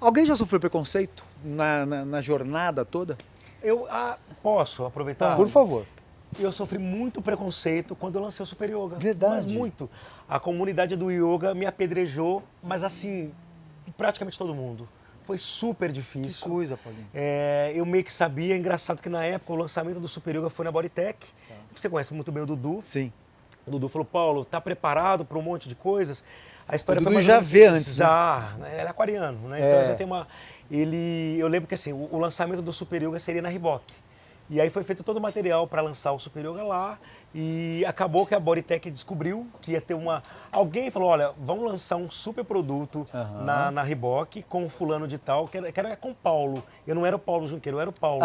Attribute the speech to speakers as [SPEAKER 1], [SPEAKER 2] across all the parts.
[SPEAKER 1] Alguém já sofreu preconceito na jornada toda?
[SPEAKER 2] Eu posso aproveitar?
[SPEAKER 1] Por favor.
[SPEAKER 2] Eu sofri muito preconceito quando eu lancei o Super Yoga.
[SPEAKER 1] Verdade.
[SPEAKER 2] Mas muito. A comunidade do yoga me apedrejou, mas assim, praticamente todo mundo. Foi super difícil.
[SPEAKER 1] Que coisa, Paulinho.
[SPEAKER 2] Eu meio que sabia, é engraçado que na época o lançamento do Super Yoga foi na Bodytech. Você conhece muito bem o Dudu.
[SPEAKER 1] Sim.
[SPEAKER 2] O Dudu falou, Paulo, tá preparado para um monte de coisas? A história
[SPEAKER 1] O
[SPEAKER 2] foi
[SPEAKER 1] Dudu
[SPEAKER 2] mais
[SPEAKER 1] já
[SPEAKER 2] ou menos
[SPEAKER 1] vê
[SPEAKER 2] assim.
[SPEAKER 1] antes,
[SPEAKER 2] Já, né? Ele é aquariano, né?
[SPEAKER 1] É.
[SPEAKER 2] Então já tem uma... Eu lembro que assim, o lançamento do Super Yoga seria na Reebok. E aí foi feito todo o material para lançar o Super Yoga lá e acabou que a Bodytech descobriu que ia ter uma... Alguém falou, olha, vamos lançar um super produto na Reebok com o fulano de tal, que era com o Paulo. Eu não era o Paulo Junqueiro, eu era o Paulo.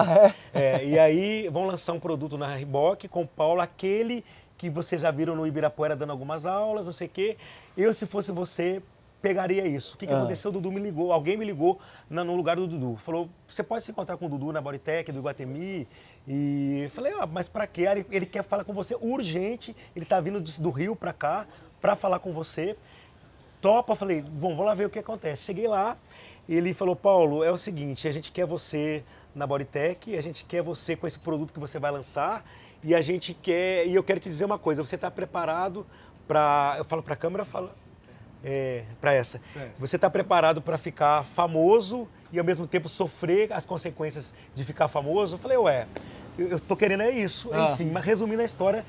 [SPEAKER 2] E aí vão lançar um produto na Reebok com o Paulo, aquele que vocês já viram no Ibirapuera dando algumas aulas, não sei o quê. Eu, se fosse você, pegaria isso. O que aconteceu? O Dudu me ligou, alguém me ligou no lugar do Dudu. Falou, você pode se encontrar com o Dudu na Bodytech, do Iguatemi? E eu falei, mas pra quê? Ele quer falar com você urgente, ele tá vindo do Rio pra cá pra falar com você. Topa, falei, bom, vamos lá ver o que acontece. Cheguei lá, ele falou, Paulo, é o seguinte, a gente quer você na Bodytech, a gente quer você com esse produto que você vai lançar e a gente quer, e eu quero te dizer uma coisa, você tá preparado pra, eu falo pra câmera, eu falo... para essa. Você está preparado para ficar famoso e ao mesmo tempo sofrer as consequências de ficar famoso? Eu falei, eu tô querendo isso. Enfim, mas resumindo a história,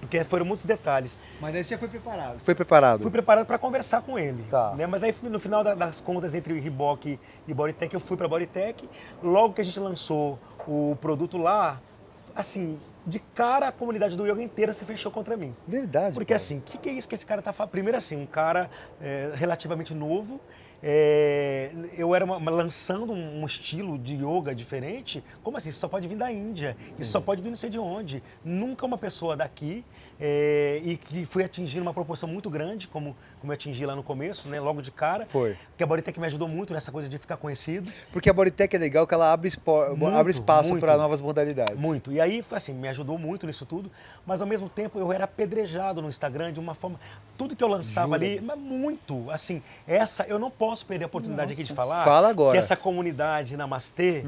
[SPEAKER 2] porque foram muitos detalhes.
[SPEAKER 1] Mas daí você já foi preparado? Foi preparado.
[SPEAKER 2] Fui preparado para conversar com ele.
[SPEAKER 1] Tá.
[SPEAKER 2] Né? Mas aí no final das contas entre Reebok e Bodytech, eu fui para Bodytech. Logo que a gente lançou o produto lá, assim, de cara a comunidade do yoga inteira se fechou contra mim.
[SPEAKER 1] Verdade.
[SPEAKER 2] Porque assim, o que é isso que esse cara tá fazendo? Primeiro assim, um cara relativamente novo, eu era lançando um estilo de yoga diferente. Como assim? Isso só pode vir da Índia, isso só pode vir não sei de onde. Nunca uma pessoa daqui e que foi atingindo uma proporção muito grande, como eu atingi lá no começo, né? Logo de cara.
[SPEAKER 1] Foi.
[SPEAKER 2] Porque a Bodytech me ajudou muito nessa coisa de ficar conhecido.
[SPEAKER 1] Porque a Bodytech é legal que ela abre espaço para novas modalidades.
[SPEAKER 2] Muito. E aí, assim, me ajudou muito nisso tudo, mas ao mesmo tempo eu era apedrejado no Instagram de uma forma... Tudo que eu lançava ali, mas muito, assim, eu não posso perder a oportunidade aqui de falar.
[SPEAKER 1] Fala agora.
[SPEAKER 2] Que essa comunidade Namastê,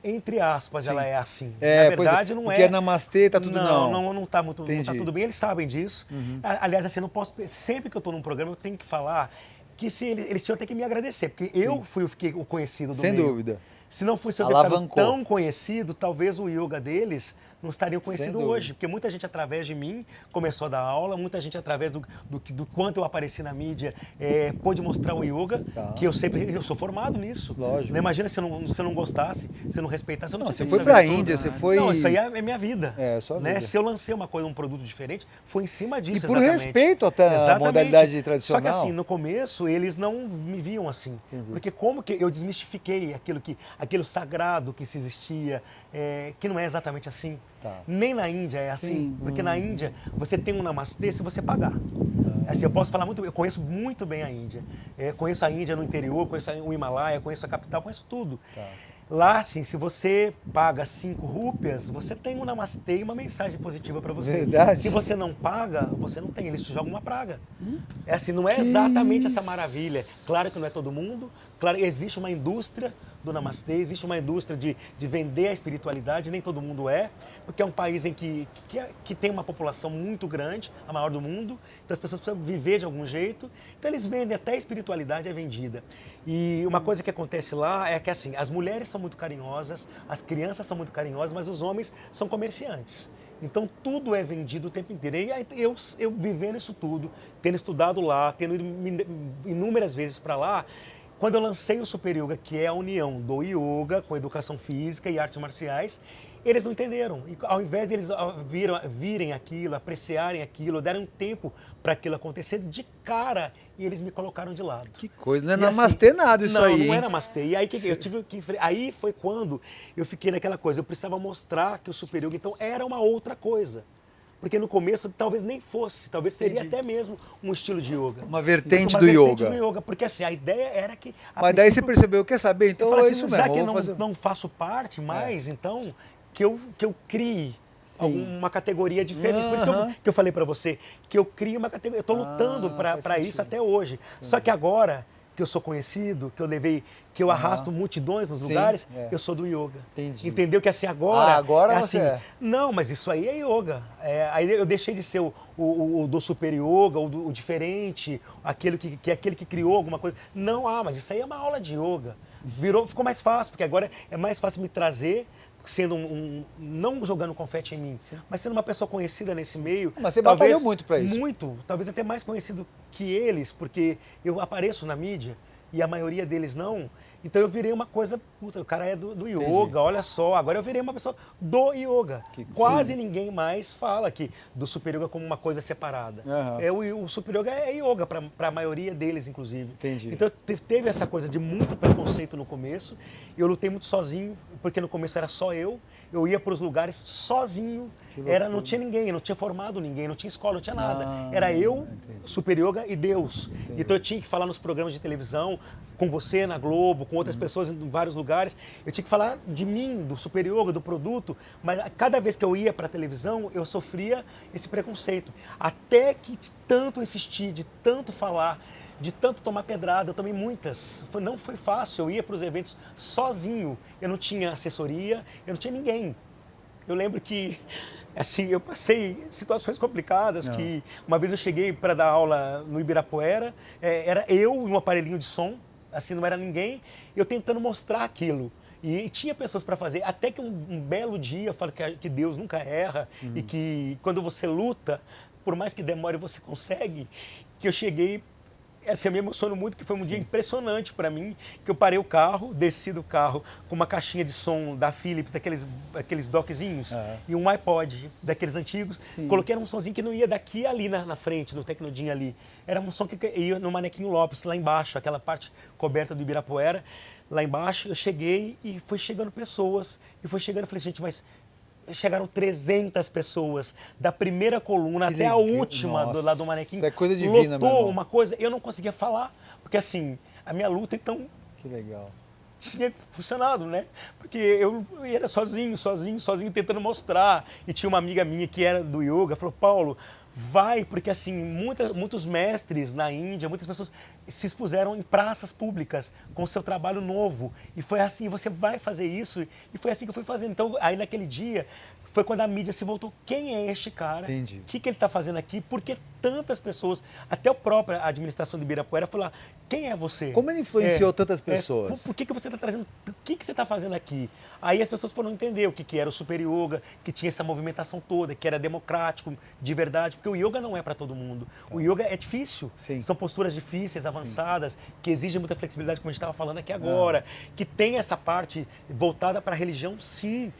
[SPEAKER 2] entre aspas, ela é assim.
[SPEAKER 1] Na
[SPEAKER 2] verdade, não
[SPEAKER 1] porque Namastê tá tudo
[SPEAKER 2] não tá muito, não tá tudo bem, eles sabem disso. Aliás, assim, não posso, sempre que eu tô num programa, eu tenho que falar que se eles tinham até que me agradecer, porque eu fiquei o conhecido do meio.
[SPEAKER 1] Sem dúvida.
[SPEAKER 2] Se não fosse eu ter ficado tão conhecido, talvez o yoga deles não estariam conhecido hoje. Porque muita gente através de mim começou a dar aula, muita gente através do quanto eu apareci na mídia pôde mostrar o yoga, que eu sou formado nisso.
[SPEAKER 1] Lógico.
[SPEAKER 2] Não imagina se eu não gostasse, se eu não respeitasse, eu não sei.
[SPEAKER 1] Você foi pra Índia, você foi...
[SPEAKER 2] Não, isso aí é minha vida.
[SPEAKER 1] Sua
[SPEAKER 2] né?
[SPEAKER 1] vida.
[SPEAKER 2] Se eu lancei um produto diferente, foi em cima disso,
[SPEAKER 1] E por respeito até a modalidade tradicional.
[SPEAKER 2] Só que assim, no começo, eles não me viam assim.
[SPEAKER 1] Entendi.
[SPEAKER 2] Porque como que eu desmistifiquei aquilo sagrado que se existia, que não é exatamente assim.
[SPEAKER 1] Tá.
[SPEAKER 2] Nem na Índia é assim, porque na Índia você tem um namastê se você pagar. Assim, eu posso falar muito, eu conheço muito bem a Índia. Conheço a Índia no interior, conheço o Himalaia, conheço a capital, conheço tudo.
[SPEAKER 1] Tá.
[SPEAKER 2] Lá, assim, se você paga 5 rúpias, você tem um namastê e uma mensagem positiva para você.
[SPEAKER 1] Verdade.
[SPEAKER 2] Se você não paga, você não tem, eles te jogam uma praga. É assim, não é exatamente essa maravilha. Claro que não é todo mundo, claro, existe uma indústria do namastê, existe uma indústria de vender a espiritualidade, nem todo mundo porque é um país em que tem uma população muito grande, a maior do mundo, então as pessoas precisam viver de algum jeito, então eles vendem, até a espiritualidade é vendida. E uma coisa que acontece lá é que assim, as mulheres são muito carinhosas, as crianças são muito carinhosas, mas os homens são comerciantes. Então tudo é vendido o tempo inteiro. E aí, eu vivendo isso tudo, tendo estudado lá, tendo ido inúmeras vezes para lá, quando eu lancei o Super Yoga, que é a união do yoga com educação física e artes marciais, eles não entenderam. E ao invés de eles virem aquilo, apreciarem aquilo, deram um tempo para aquilo acontecer de cara, e eles me colocaram de lado.
[SPEAKER 1] Que coisa, não é
[SPEAKER 2] E
[SPEAKER 1] namastê
[SPEAKER 2] assim,
[SPEAKER 1] nada isso aí.
[SPEAKER 2] Não é namastê. E aí eu tive que aí foi quando eu fiquei naquela coisa, eu precisava mostrar que o Super Yoga então era uma outra coisa. Porque no começo talvez nem fosse, talvez seria até mesmo um estilo de yoga.
[SPEAKER 1] Uma vertente
[SPEAKER 2] uma
[SPEAKER 1] do
[SPEAKER 2] vertente
[SPEAKER 1] yoga.
[SPEAKER 2] do yoga. Porque assim, a ideia era que...
[SPEAKER 1] Mas daí você percebeu, quer saber? Então
[SPEAKER 2] é
[SPEAKER 1] isso mesmo.
[SPEAKER 2] Já que eu não faço parte mais, então que eu crie uma categoria diferente. Por isso que eu falei para você, que eu crie uma categoria. Eu estou lutando para isso até hoje. Só que agora que eu sou conhecido, que eu arrasto multidões nos
[SPEAKER 1] Sim,
[SPEAKER 2] lugares,
[SPEAKER 1] é.
[SPEAKER 2] eu sou do yoga.
[SPEAKER 1] Entendi.
[SPEAKER 2] Entendeu? Que assim, agora...
[SPEAKER 1] Agora
[SPEAKER 2] é
[SPEAKER 1] você
[SPEAKER 2] assim,
[SPEAKER 1] é.
[SPEAKER 2] não, mas isso aí é yoga. Aí eu deixei de ser o do super yoga, o diferente, aquele que é aquele que criou alguma coisa. Não, mas isso aí é uma aula de yoga. Ficou mais fácil, porque agora é mais fácil me trazer, sendo não jogando confete em mim, mas sendo uma pessoa conhecida nesse meio.
[SPEAKER 1] Mas você batalhou muito para isso.
[SPEAKER 2] Muito, talvez até mais conhecido que eles, porque eu apareço na mídia e a maioria deles não. Então eu virei uma coisa, puta, o cara é do yoga, olha só, agora eu virei uma pessoa do yoga. Quase ninguém mais fala do super yoga como uma coisa separada. O super yoga é yoga, para a maioria deles, inclusive.
[SPEAKER 1] Entendi.
[SPEAKER 2] Então teve essa coisa de muito preconceito no começo, eu lutei muito sozinho, porque no começo era só eu ia para os lugares sozinho, não tinha ninguém, não tinha formado ninguém, não tinha escola, não tinha nada. Era eu, super yoga e Deus. Então eu tinha que falar nos programas de televisão, com você na Globo, com outras pessoas em vários lugares. Eu tinha que falar de mim, do super yoga, do produto, mas cada vez que eu ia para a televisão, eu sofria esse preconceito. Até que de tanto insistir, de tanto falar, de tanto tomar pedrada, eu tomei muitas. Não foi fácil, eu ia para os eventos sozinho. Eu não tinha assessoria, eu não tinha ninguém. Eu lembro que, assim, eu passei situações complicadas, que uma vez eu cheguei para dar aula no Ibirapuera, era eu e um aparelhinho de som, assim, não era ninguém, eu tentando mostrar aquilo. E tinha pessoas para fazer, até que um belo dia, eu falo que Deus nunca erra, e que quando você luta, por mais que demore, você consegue, que eu cheguei... Assim, eu me emociono muito, que foi um dia impressionante para mim, que eu parei o carro, desci do carro com uma caixinha de som da Philips, aqueles dockzinhos, e um iPod daqueles antigos. Coloquei um sonzinho que não ia daqui ali na frente, no Tecnodin ali. Era um som que ia no Manequinho Lopes, lá embaixo, aquela parte coberta do Ibirapuera. Lá embaixo, eu cheguei e foi chegando pessoas, eu falei, gente, mas... Chegaram 300 pessoas, da primeira coluna até a última do lado do manequim.
[SPEAKER 1] Isso é coisa divina,
[SPEAKER 2] lotou uma coisa, eu não conseguia falar, porque assim, a minha luta, então...
[SPEAKER 1] Que legal.
[SPEAKER 2] Tinha funcionado, né? Porque eu era sozinho, tentando mostrar. E tinha uma amiga minha que era do yoga, falou, Paulo, vai, porque assim, muitos mestres na Índia, muitas pessoas se expuseram em praças públicas com o seu trabalho novo. E foi assim, você vai fazer isso. E foi assim que eu fui fazendo. Então, aí naquele dia, foi quando a mídia se voltou. Quem é este cara?
[SPEAKER 1] Entendi.
[SPEAKER 2] O que ele está fazendo aqui? Por que tantas pessoas, até a própria administração de Ibirapuera, falou lá, quem é você?
[SPEAKER 1] Como ele influenciou tantas pessoas?
[SPEAKER 2] Por que você está trazendo? O que você está fazendo aqui? Aí as pessoas foram entender o que era o super yoga, que tinha essa movimentação toda, que era democrático, de verdade, porque o yoga não é para todo mundo. O yoga é difícil.
[SPEAKER 1] Sim.
[SPEAKER 2] São posturas difíceis, avançadas, que exigem muita flexibilidade, como a gente estava falando aqui agora, que tem essa parte voltada para a religião, sim,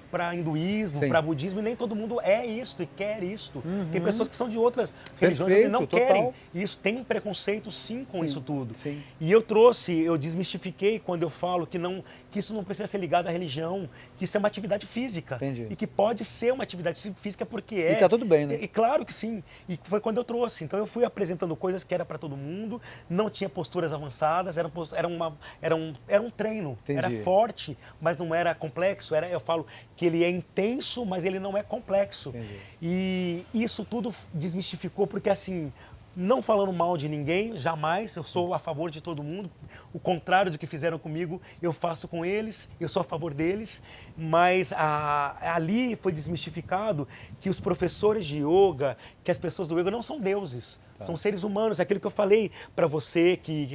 [SPEAKER 2] para hinduísmo, para budismo, e nem todo mundo é isto e quer isto. Tem pessoas que são de outras religiões e não querem isso. Tem um preconceito, sim, com isso tudo.
[SPEAKER 1] Sim.
[SPEAKER 2] E eu desmistifiquei quando eu falo que isso não precisa ser ligado à religião, que isso é uma atividade física.
[SPEAKER 1] Entendi.
[SPEAKER 2] E que pode ser uma atividade física porque é.
[SPEAKER 1] E tá tudo bem, né?
[SPEAKER 2] E claro que sim. E foi quando eu trouxe. Então eu fui apresentando coisas que era para todo mundo, não tinha posturas avançadas, era um treino.
[SPEAKER 1] Entendi.
[SPEAKER 2] Era forte, mas não era complexo. Eu falo que ele é intenso, mas ele não é complexo.
[SPEAKER 1] Entendi.
[SPEAKER 2] E isso tudo desmistificou, porque assim, não falando mal de ninguém, jamais, eu sou a favor de todo mundo. O contrário do que fizeram comigo, eu faço com eles, eu sou a favor deles. Mas ali foi desmistificado que os professores de yoga, que as pessoas do yoga não são deuses. São seres humanos, é aquilo que eu falei para você, que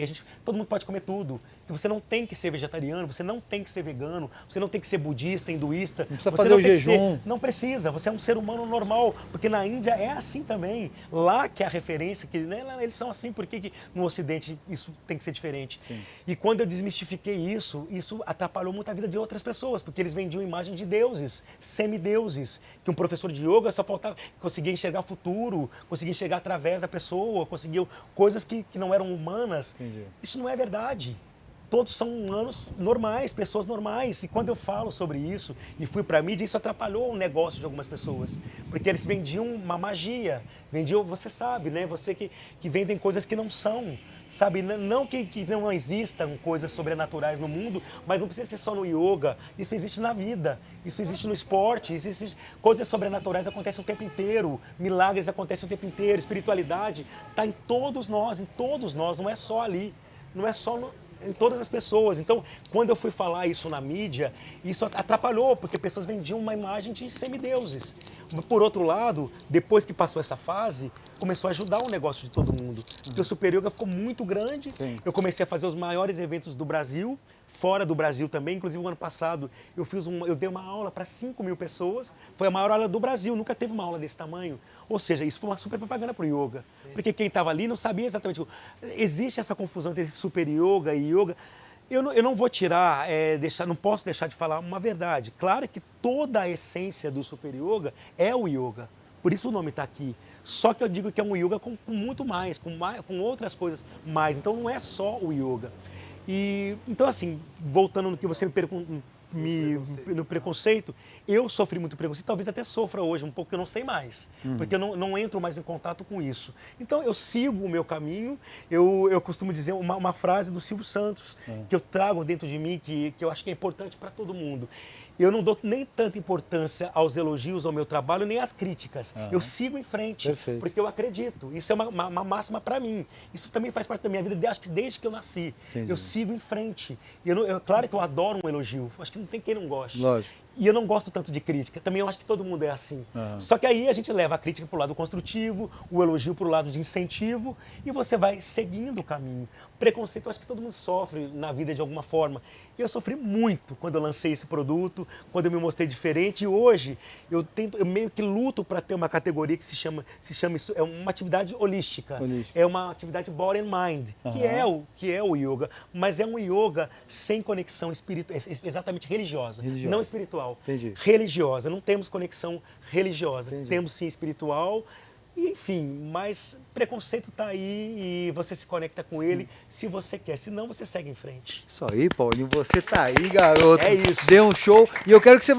[SPEAKER 2] todo mundo pode comer tudo. Que você não tem que ser vegetariano, você não tem que ser vegano, você não tem que ser budista, hinduísta.
[SPEAKER 1] Não precisa
[SPEAKER 2] você
[SPEAKER 1] fazer
[SPEAKER 2] não
[SPEAKER 1] o
[SPEAKER 2] tem que
[SPEAKER 1] jejum.
[SPEAKER 2] não precisa, você é um ser humano normal, porque na Índia é assim também. Lá que é a referência, que né, eles são assim, por que no Ocidente isso tem que ser diferente?
[SPEAKER 1] Sim.
[SPEAKER 2] E quando eu desmistifiquei isso atrapalhou muito a vida de outras pessoas, porque eles vendiam imagem de deuses, semideuses, que um professor de yoga só faltava, conseguia enxergar futuro, conseguia enxergar através da pessoa, conseguia coisas que não eram humanas.
[SPEAKER 1] Entendi.
[SPEAKER 2] Isso não é verdade. Todos são humanos normais, pessoas normais. E quando eu falo sobre isso e fui para a mídia, isso atrapalhou o negócio de algumas pessoas. Porque eles vendiam uma magia, você sabe, né? Você que vendem coisas que não são. Sabe, não que não existam coisas sobrenaturais no mundo, mas não precisa ser só no yoga. Isso existe na vida, isso existe no esporte, coisas sobrenaturais acontecem o tempo inteiro, milagres acontecem o tempo inteiro, espiritualidade está em todos nós, não é só ali. não é só em todas as pessoas. Então, quando eu fui falar isso na mídia, isso atrapalhou, porque pessoas vendiam uma imagem de semideuses. Por outro lado, depois que passou essa fase, começou a ajudar o negócio de todo mundo. Porque o Super Yoga ficou muito grande,
[SPEAKER 1] Sim.
[SPEAKER 2] eu comecei a fazer os maiores eventos do Brasil, fora do Brasil também. Inclusive, o ano passado, eu dei uma aula para 5.000 pessoas, foi a maior aula do Brasil, nunca teve uma aula desse tamanho. Ou seja, isso foi uma super propaganda para o yoga. Porque quem estava ali não sabia exatamente. Existe essa confusão entre super yoga e yoga. Eu não vou tirar, não posso deixar de falar uma verdade. Claro que toda a essência do super yoga é o yoga. Por isso o nome está aqui. Só que eu digo que é um yoga com muito mais, com outras coisas mais. Então não é só o yoga. Então, assim, voltando no que você me perguntou, no preconceito, eu sofri muito preconceito, talvez até sofra hoje um pouco, que eu não sei mais, porque eu não entro mais em contato com isso. Então eu sigo o meu caminho, eu costumo dizer uma frase do Silvio Santos, que eu trago dentro de mim, que eu acho que é importante para todo mundo. Eu não dou nem tanta importância aos elogios ao meu trabalho, nem às críticas. Eu sigo em frente,
[SPEAKER 1] Perfeito.
[SPEAKER 2] porque eu acredito. Isso é uma máxima para mim. Isso também faz parte da minha vida, acho que desde que eu nasci.
[SPEAKER 1] Entendi.
[SPEAKER 2] Eu sigo em frente. Claro que eu adoro um elogio. Acho que não tem quem não goste.
[SPEAKER 1] Lógico.
[SPEAKER 2] E eu não gosto tanto de crítica. Também eu acho que todo mundo é assim. Só que aí a gente leva a crítica para o lado construtivo, o elogio para o lado de incentivo, e você vai seguindo o caminho. Preconceito, eu acho que todo mundo sofre na vida de alguma forma. E eu sofri muito quando eu lancei esse produto, quando eu me mostrei diferente. E hoje eu meio que luto para ter uma categoria que se chama isso, é uma atividade holística. É uma atividade body and mind, que é o yoga, mas é um yoga sem conexão exatamente religiosa, não espiritual.
[SPEAKER 1] Entendi.
[SPEAKER 2] Religiosa. Não temos conexão religiosa.
[SPEAKER 1] Entendi.
[SPEAKER 2] Temos sim espiritual. E, enfim, mas preconceito está aí e você se conecta com ele se você quer. Se não, você segue em frente.
[SPEAKER 1] Isso aí, Paulinho, você tá aí, garoto.
[SPEAKER 2] É isso.
[SPEAKER 1] Deu um show e eu quero que você vá